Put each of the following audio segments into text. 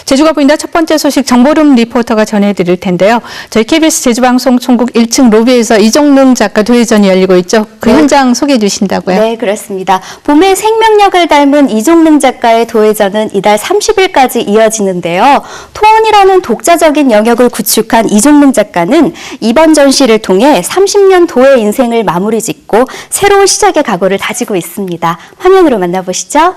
제주가 보인다 첫 번째 소식 정보름 리포터가 전해드릴 텐데요. 저희 KBS 제주방송 총국 1층 로비에서 이종능 작가 도예전이 열리고 있죠. 그 현장 소개해 주신다고요? 네, 그렇습니다. 봄의 생명력을 닮은 이종능 작가의 도예전은 이달 30일까지 이어지는데요. 토원이라는 독자적인 영역을 구축한 이종능 작가는 이번 전시를 통해 30년 도예 인생을 마무리 짓고 새로운 시작의 각오를 다지고 있습니다. 화면으로 만나보시죠.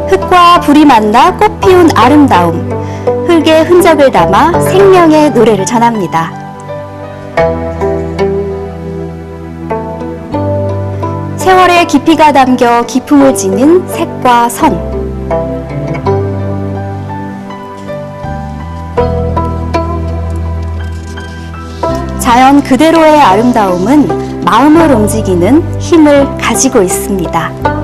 흙과 불이 만나 꽃 피운 아름다움, 흙의 흔적을 담아 생명의 노래를 전합니다. 세월의 깊이가 담겨 기품을 지닌 색과 선, 자연 그대로의 아름다움은 마음을 움직이는 힘을 가지고 있습니다.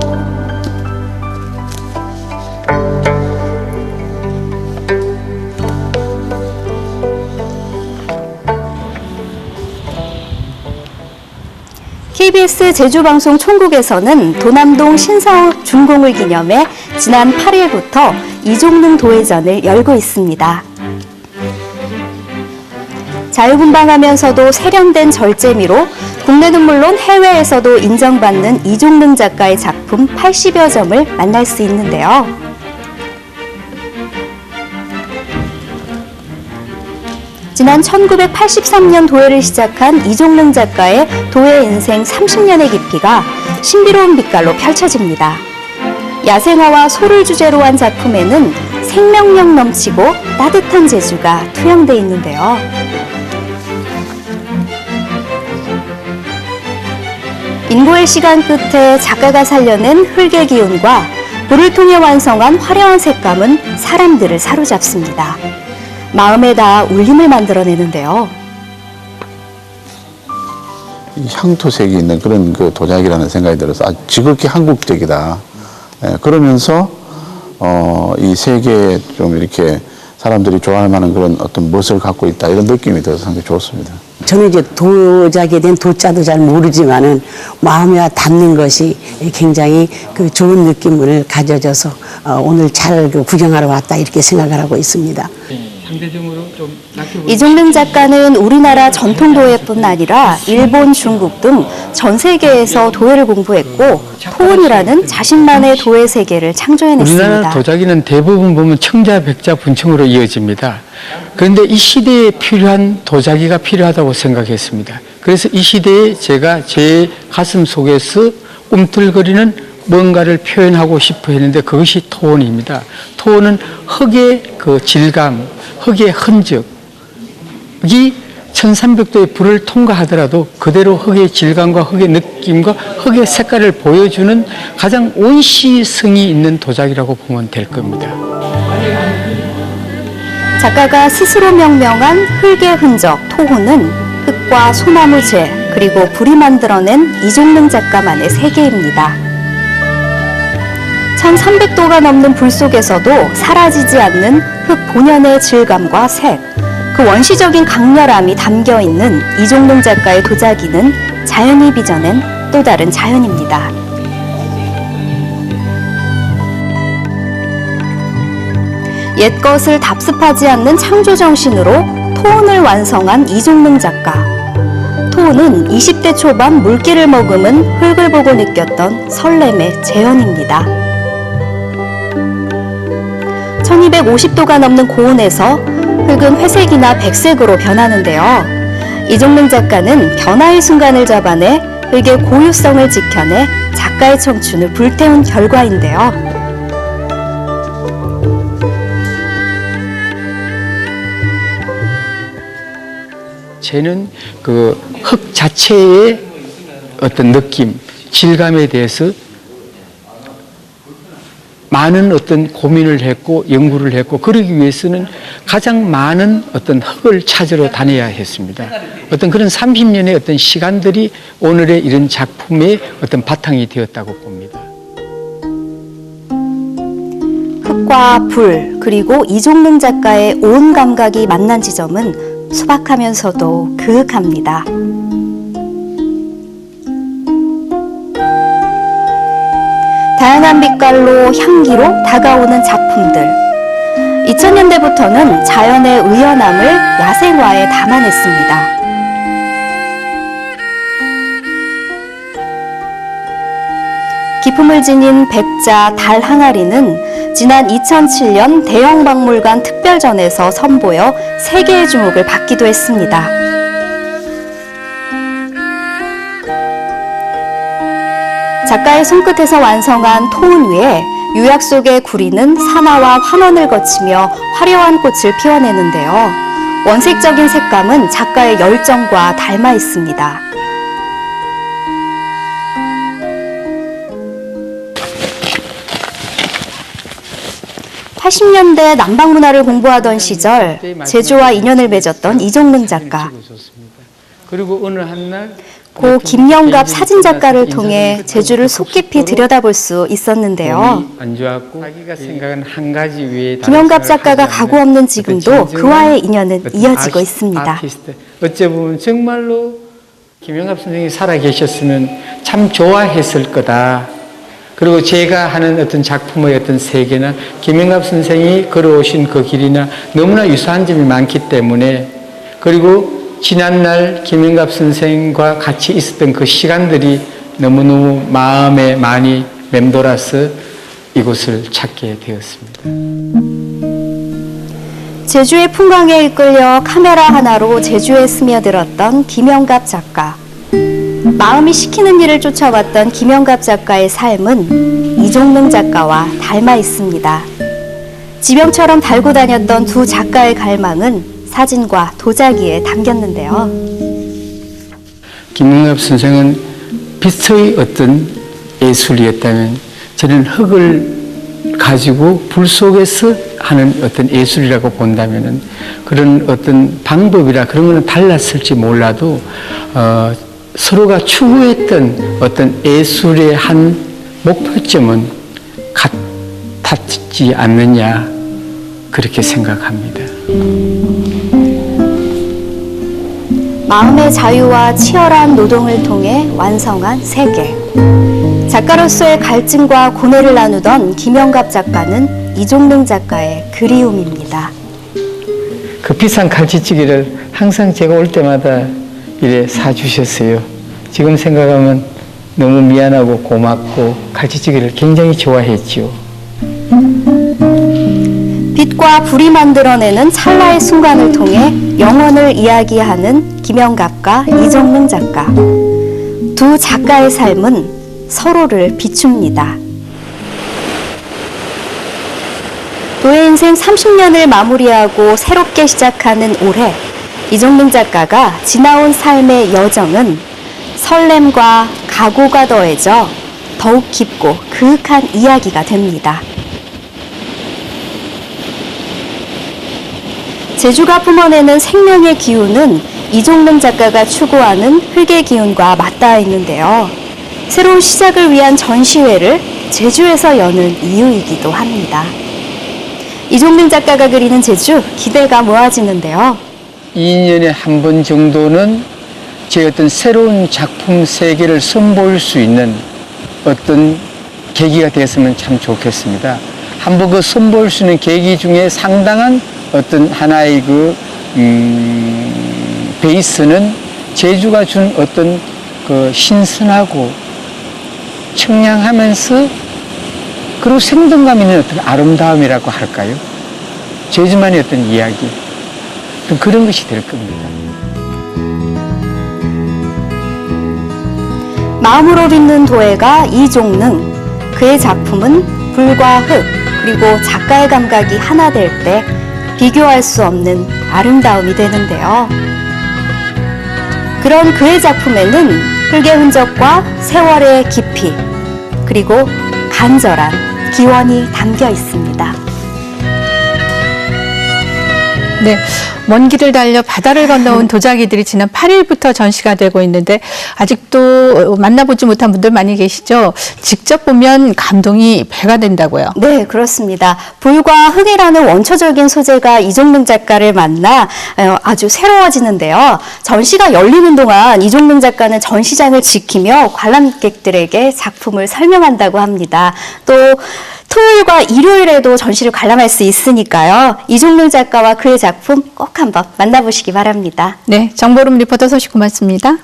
KBS 제주방송 총국에서는 도남동 신사옥 준공을 기념해 지난 8일부터 이종능 도예전을 열고 있습니다. 자유분방하면서도 세련된 절제미로 국내는 물론 해외에서도 인정받는 이종능 작가의 작품 80여 점을 만날 수 있는데요. 지난 1983년 도예를 시작한 이종능 작가의 도예 인생 30년의 깊이가 신비로운 빛깔로 펼쳐집니다. 야생화와 소를 주제로 한 작품에는 생명력 넘치고 따뜻한 재주가 투영돼 있는데요. 인고의 시간 끝에 작가가 살려낸 흙의 기운과 불을 통해 완성한 화려한 색감은 사람들을 사로잡습니다. 마음에 닿아 울림을 만들어내는데요. 향토색이 있는 그런 그 도자기라는 생각이 들어서 아주 지극히 한국적이다. 그러면서 이 세계에 좀 이렇게 사람들이 좋아할 만한 그런 어떤 멋을 갖고 있다 이런 느낌이 들어서 상당히 좋습니다. 저는 이제 도자기에 대한 도자도 잘 모르지만은 마음에 닿는 것이 굉장히 그 좋은 느낌을 가져줘서 오늘 잘 구경하러 왔다 이렇게 생각을 하고 있습니다. 이종능 작가는 우리나라 전통 도예뿐 아니라 일본, 중국 등 전 세계에서 도예를 공부했고 토원이라는 자신만의 도예 세계를 창조해냈습니다. 우리나라 도자기는 대부분 보면 청자, 백자, 분청으로 이어집니다. 그런데 이 시대에 필요한 도자기가 필요하다고 생각했습니다. 그래서 이 시대에 제가 제 가슴 속에서 꿈틀거리는 뭔가를 표현하고 싶어 했는데 그것이 토원입니다. 토원은 흙의 그 질감, 흙의 흔적이 1300도의 불을 통과하더라도 그대로 흙의 질감과 흙의 느낌과 흙의 색깔을 보여주는 가장 온시성이 있는 도자기라고 보면 될 겁니다. 작가가 스스로 명명한 흙의 흔적, 토훈은 흙과 소나무 재, 그리고 불이 만들어낸 이종능 작가만의 세계입니다. 1300도가 넘는 불 속에서도 사라지지 않는 흙 본연의 질감과 색, 그 원시적인 강렬함이 담겨있는 이종능 작가의 도자기는 자연이 빚어낸 또 다른 자연입니다. 옛것을 답습하지 않는 창조정신으로 토원을 완성한 이종능 작가. 토원은 20대 초반 물기를 머금은 흙을 보고 느꼈던 설렘의 재현입니다. 1250도가 넘는 고온에서 흙은 회색이나 백색으로 변하는데요. 이종능 작가는 변화의 순간을 잡아내 흙의 고유성을 지켜내 작가의 청춘을 불태운 결과인데요. 쟤는 그 흙 자체의 어떤 느낌, 질감에 대해서 많은 어떤 고민을 했고 연구를 했고 그러기 위해서는 가장 많은 어떤 흙을 찾으러 다녀야 했습니다. 어떤 그런 30년의 어떤 시간들이 오늘의 이런 작품의 어떤 바탕이 되었다고 봅니다. 흙과 불, 그리고 이종능 작가의 온 감각이 만난 지점은 소박하면서도 그윽합니다. 다양한 빛깔로 향기로 다가오는 작품들. 2000년대부터는 자연의 의연함을 야생화에 담아냈습니다. 기품을 지닌 백자 달 항아리는 지난 2007년 대형박물관 특별전에서 선보여 세계의 주목을 받기도 했습니다. 작가의 손끝에서 완성한 토운 위에 유약 속의 구리는 산화와 환원을 거치며 화려한 꽃을 피워내는데요. 원색적인 색감은 작가의 열정과 닮아 있습니다. 80년대 남방문화를 공부하던 시절 제주와 인연을 맺었던 이종능 작가. 그리고 어느 한날 고 김영갑 사진작가를 통해 제주를 속 깊이 들여다볼 수 있었는데요. 안 좋았고 자기가 생각한 한 가지 외에 김영갑 작가가 가구 없는 지금도 그와의 인연은 이어지고 있습니다. 아티스트. 어째 보면 정말로 김영갑 선생님이 살아 계셨으면 참 좋아했을 거다. 그리고 제가 하는 어떤 작품의 어떤 세계나 김영갑 선생이 걸어오신 그 길이나 너무나 유사한 점이 많기 때문에, 그리고 지난날 김영갑 선생과 같이 있었던 그 시간들이 너무너무 마음에 많이 맴돌아서 이곳을 찾게 되었습니다. 제주의 풍광에 이끌려 카메라 하나로 제주에 스며들었던 김영갑 작가. 마음이 시키는 일을 쫓아왔던 김영갑 작가의 삶은 이종능 작가와 닮아 있습니다. 지병처럼 달고 다녔던 두 작가의 갈망은 사진과 도자기에 담겼는데요. 김영갑 선생은 빛의 어떤 예술이었다면, 저는 흑을 가지고 불 속에서 하는 어떤 예술이라고 본다면은 그런 어떤 방법이라 그런 거는 달랐을지 몰라도 서로가 추구했던 어떤 예술의 한 목표점은 같았지 않느냐, 그렇게 생각합니다. 마음의 자유와 치열한 노동을 통해 완성한 세계. 작가로서의 갈증과 고뇌를 나누던 김영갑 작가는 이종능 작가의 그리움입니다. 그 비싼 갈치찌개를 항상 제가 올 때마다 이래 사주셨어요. 지금 생각하면 너무 미안하고 고맙고 갈치찌개를 굉장히 좋아했지요. 빛과 불이 만들어내는 찰나의 순간을 통해 영혼을 이야기하는 김영갑과 이종능 작가. 두 작가의 삶은 서로를 비춥니다. 도예 인생 30년을 마무리하고 새롭게 시작하는 올해, 이종능 작가가 지나온 삶의 여정은 설렘과 각오가 더해져 더욱 깊고 그윽한 이야기가 됩니다. 제주가 뿜어내는 생명의 기운은 이종능 작가가 추구하는 흙의 기운과 맞닿아 있는데요. 새로운 시작을 위한 전시회를 제주에서 여는 이유이기도 합니다. 이종능 작가가 그리는 제주, 기대가 모아지는데요. 2년에 한 번 정도는 제 어떤 새로운 작품 세계를 선보일 수 있는 어떤 계기가 됐으면 참 좋겠습니다. 한번 그 선보일 수 있는 계기 중에 상당한 어떤 하나의 베이스는 제주가 준 어떤 그 신선하고 청량하면서 그리고 생동감 있는 어떤 아름다움이라고 할까요? 제주만의 어떤 이야기, 그런 것이 될 겁니다. 마음으로 빚는 도예가 이종능. 그의 작품은 불과 흙, 그리고 작가의 감각이 하나 될 때 비교할 수 없는 아름다움이 되는데요. 그런 그의 작품에는 흙의 흔적과 세월의 깊이, 그리고 간절한 기원이 담겨 있습니다. 네. 먼 길을 달려 바다를 건너온 도자기들이 지난 8일부터 전시가 되고 있는데 아직도 만나보지 못한 분들 많이 계시죠? 직접 보면 감동이 배가 된다고요. 네, 그렇습니다. 불과 흙이라는 원초적인 소재가 이종능 작가를 만나 아주 새로워지는데요. 전시가 열리는 동안 이종능 작가는 전시장을 지키며 관람객들에게 작품을 설명한다고 합니다. 또 토요일과 일요일에도 전시를 관람할 수 있으니까요. 이종능 작가와 그의 작품 꼭 한번 만나보시기 바랍니다. 네, 정보름 리포터 소식 고맙습니다.